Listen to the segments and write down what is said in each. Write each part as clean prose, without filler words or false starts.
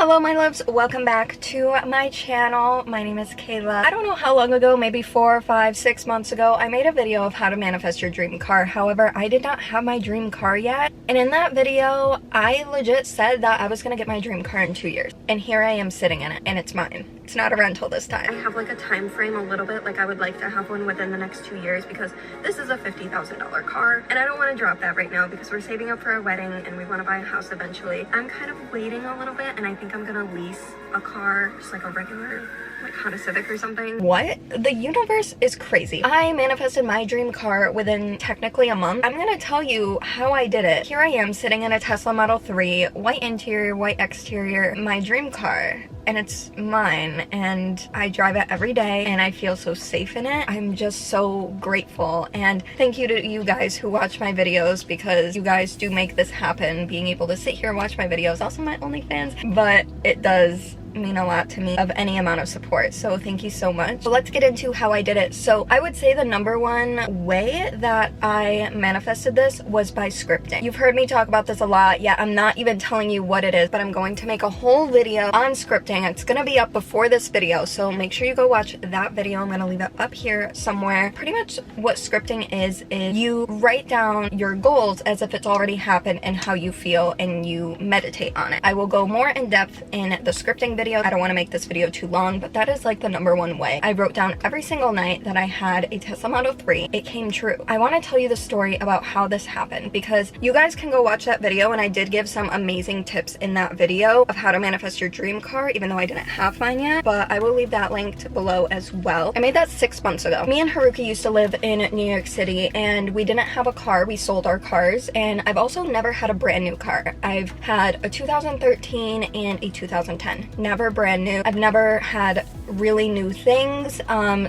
Hello my loves, welcome back to my channel. My name is Kayla. I don't know how long ago, maybe 4, 5, 6 months ago, I made a video of how to manifest your dream car. However, I did not have my dream car yet. And in that video, I legit said that I was gonna get my dream car in 2 years. And here I am sitting in it, and it's mine. It's not a rental this time. I have like a time frame a little bit, like I would like to have one within the next 2 years because this is a $50,000 car. And I don't wanna drop that right now because we're saving up for our wedding and we wanna buy a house eventually. I'm kind of waiting a little bit and I think I'm gonna lease a car, just like a regular, like Honda Civic or something. What? The universe is crazy. I manifested my dream car within technically a month. I'm gonna tell you how I did it. Here I am sitting in a Tesla Model 3, white interior, white exterior, my dream car. And it's mine and I drive it every day and I feel so safe in it. I'm just so grateful, and thank you to you guys who watch my videos because you guys do make this happen, being able to sit here and watch my videos. Also my OnlyFans, but it does mean a lot to me of any amount of support, so thank you so much. But let's get into how I did it. So I would say the number one way that I manifested this was by scripting. You've heard me talk about this a lot. Yeah, I'm not even telling you what it is, but I'm going to make a whole video on scripting. It's gonna be up before this video, so make sure you go watch that video. I'm gonna leave it up here somewhere. Pretty much what scripting is you write down your goals as if it's already happened and how you feel, and you meditate on it. I will go more in depth in the scripting video. I don't want to make this video too long, but that is like the number one way. I wrote down every single night that I had a Tesla Model 3. It came true. I want to tell you the story about how this happened because you guys can go watch that video, and I did give some amazing tips in that video of how to manifest your dream car, even though I didn't have mine yet, but I will leave that linked below as well. I made that 6 months ago. Me and Haruki used to live in New York City and we didn't have a car. We sold our cars, and I've also never had a brand new car. I've had a 2013 and a 2010. Never brand new. I've never had really new things,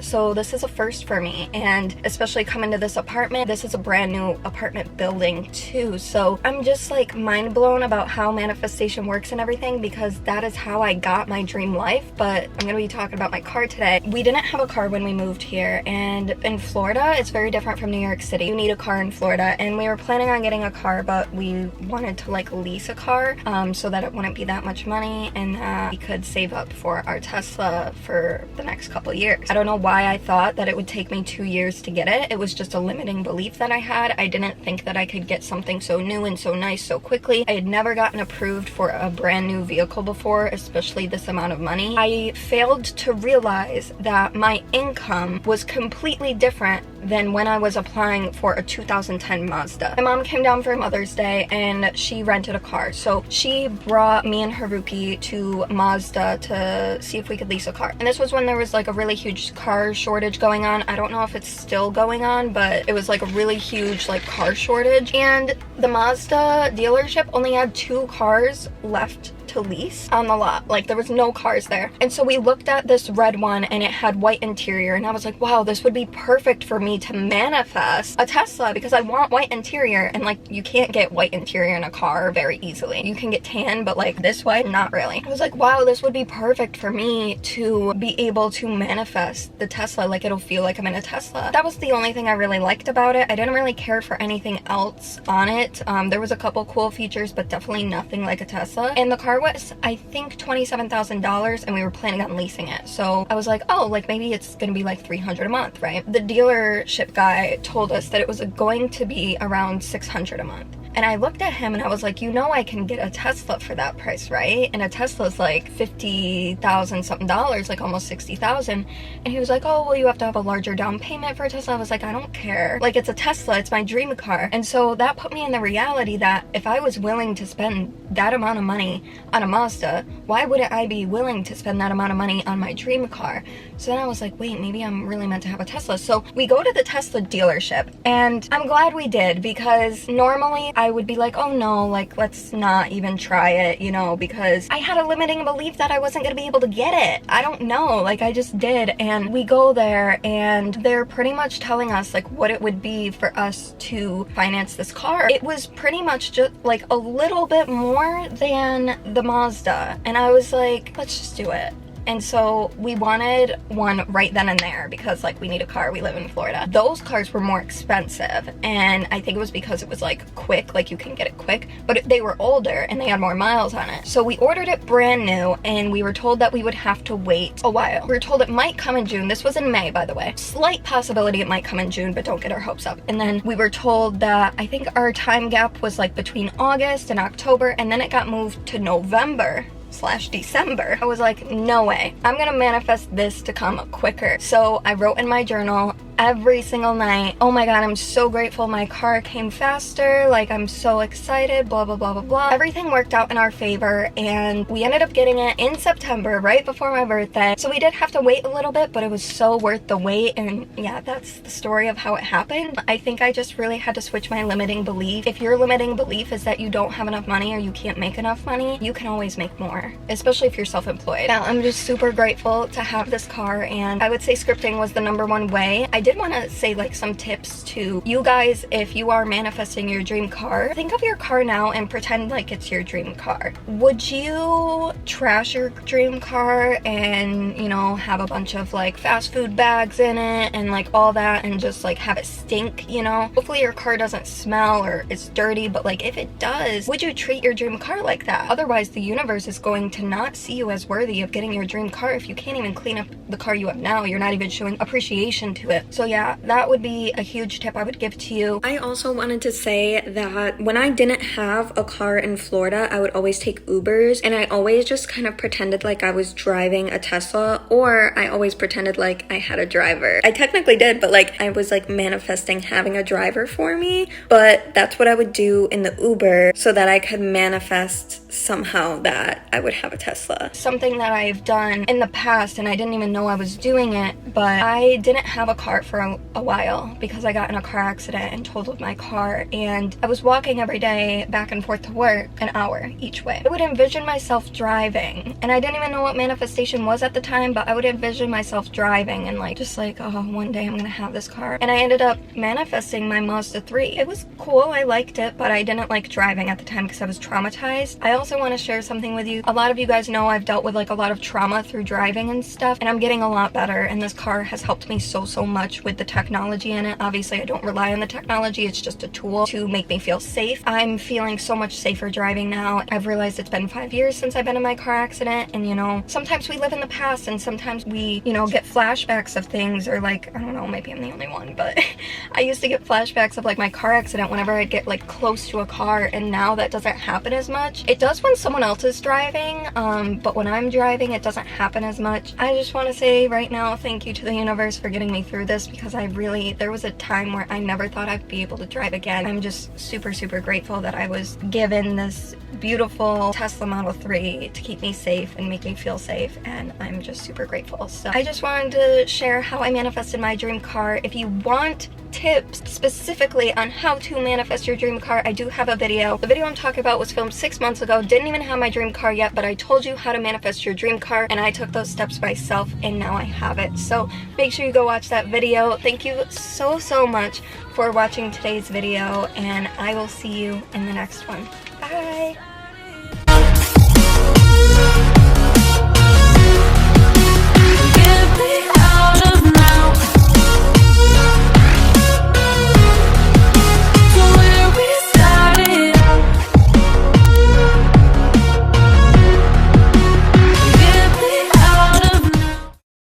so this is a first for me, and especially coming to this apartment, this is a brand new apartment building too, so I'm just like mind blown about how manifestation works and everything, because that is how I got my dream life. But I'm gonna be talking about my car today. We didn't have a car when we moved here, and in Florida it's very different from New York City. You need a car in Florida, and we were planning on getting a car, but we wanted to like lease a car so that it wouldn't be that much money and that we could save up for our Tesla for the next couple years. I don't know why I thought that it would take me 2 years to get it. It was just a limiting belief that I had. I didn't think that I could get something so new and so nice so quickly. I had never gotten approved for a brand new vehicle before, especially this amount of money. I failed to realize that my income was completely different than when I was applying for a 2010 Mazda. My mom came down for Mother's Day and she rented a car. So she brought me and Haruki to Mazda to see if we could lease a car. And this was when there was like a really huge car shortage going on. I don't know if it's still going on, but it was like a really huge like car shortage. And the Mazda dealership only had 2 cars left to lease on the lot. Like there was no cars there. And so we looked at this red one and it had white interior, and I was like, wow, this would be perfect for me to manifest a Tesla because I want white interior. And like you can't get white interior in a car very easily. You can get tan, but like this white, not really. I was like, wow, this would be perfect for me to be able to manifest the Tesla. Like it'll feel like I'm in a Tesla. That was the only thing I really liked about it. I didn't really care for anything else on it. There was a couple cool features, but definitely nothing like a Tesla. And the car was, I think, $27,000, and we were planning on leasing it. So I was like, oh, like maybe it's gonna be like $300 a month, right? The dealership guy told us that it was going to be around $600 a month. And I looked at him and I was like, you know, I can get a Tesla for that price, right? And a Tesla's like $50,000 something dollars, like almost $60,000. And he was like, oh, well, you have to have a larger down payment for a Tesla. I was like, I don't care. Like, it's a Tesla, it's my dream car. And so that put me in the reality that if I was willing to spend that amount of money on a Mazda, why wouldn't I be willing to spend that amount of money on my dream car? So then I was like, wait, maybe I'm really meant to have a Tesla. So we go to the Tesla dealership, and I'm glad we did, because normally I would be like, oh no, like let's not even try it, you know, because I had a limiting belief that I wasn't gonna be able to get it. I don't know, like I just did. And we go there and they're pretty much telling us like what it would be for us to finance this car. It was pretty much just like a little bit more than the Mazda, and I was like, let's just do it. and so we wanted one right then and there because like we need a car, we live in Florida. Those cars were more expensive, and I think it was because it was like quick, like you can get it quick, but they were older and they had more miles on it. So we ordered it brand new, and we were told that we would have to wait a while. We were told it might come in June. This was in May, by the way. Slight possibility it might come in June, but don't get our hopes up. And then we were told that I think our time gap was like between August and October, and then it got moved to November/December. I was like, no way. I'm gonna manifest this to come quicker. So I wrote in my journal every single night, oh my god, I'm so grateful my car came faster, like I'm so excited, blah blah blah blah blah. Everything worked out in our favor, and we ended up getting it in September, right before my birthday. So we did have to wait a little bit, but it was so worth the wait. And yeah, that's the story of how it happened. I think I just really had to switch my limiting belief. If your limiting belief is that you don't have enough money or you can't make enough money, you can always make more, especially if you're self-employed. Now, I'm just super grateful to have this car, and I would say scripting was the #1 way. I did want to say like some tips to you guys. If you are manifesting your dream car, think of your car now and pretend like it's your dream car. Would you trash your dream car and, you know, have a bunch of like fast food bags in it and like all that and just like have it stink, you know? Hopefully your car doesn't smell or it's dirty, but like if it does, would you treat your dream car like that? Otherwise the universe is going to not see you as worthy of getting your dream car. If you can't even clean up the car you have now, you're not even showing appreciation to it. So yeah, that would be a huge tip I would give to you. I also wanted to say that when I didn't have a car in Florida, I would always take Ubers, and I always just kind of pretended like I was driving a Tesla, or I always pretended like I had a driver. I technically did, but like I was like manifesting having a driver for me, but that's what I would do in the Uber so that I could manifest somehow that I would have a Tesla. Something that I've done in the past, and I didn't even know I was doing it, but I didn't have a car for a while because I got in a car accident and totaled my car, and I was walking every day back and forth to work an hour each way. I would envision myself driving, and I didn't even know what manifestation was at the time, but I would envision myself driving and like just like, oh, one day I'm gonna have this car. And I ended up manifesting my Mazda 3. It was cool, I liked it, but I didn't like driving at the time because I was traumatized. I also want to share something with you. A lot of you guys know I've dealt with like a lot of trauma through driving and stuff, and I'm getting a lot better, and this car has helped me so much with the technology in it. Obviously I don't rely on the technology, it's just a tool to make me feel safe. I'm feeling so much safer driving now. I've realized it's been 5 years since I've been in my car accident, and you know, sometimes we live in the past, and sometimes we, you know, get flashbacks of things, or like, I don't know, maybe I'm the only one, but I used to get flashbacks of like my car accident whenever I'd get like close to a car, and now that doesn't happen as much. It does when someone else is driving, but when I'm driving it doesn't happen as much. I just want to say right now, thank you to the universe for getting me through this, because there was a time where I never thought I'd be able to drive again. I'm just super grateful that I was given this beautiful Tesla Model 3 to keep me safe and make me feel safe, and I'm just super grateful. So I just wanted to share how I manifested my dream car. If you want tips specifically on how to manifest your dream car, I do have a video. The video I'm talking about was filmed 6 months ago. Didn't even have my dream car yet, but I told you how to manifest your dream car, and I took those steps myself, and now I have it. So make sure you go watch that video. Thank you so much for watching today's video, and I will see you in the next one. Bye!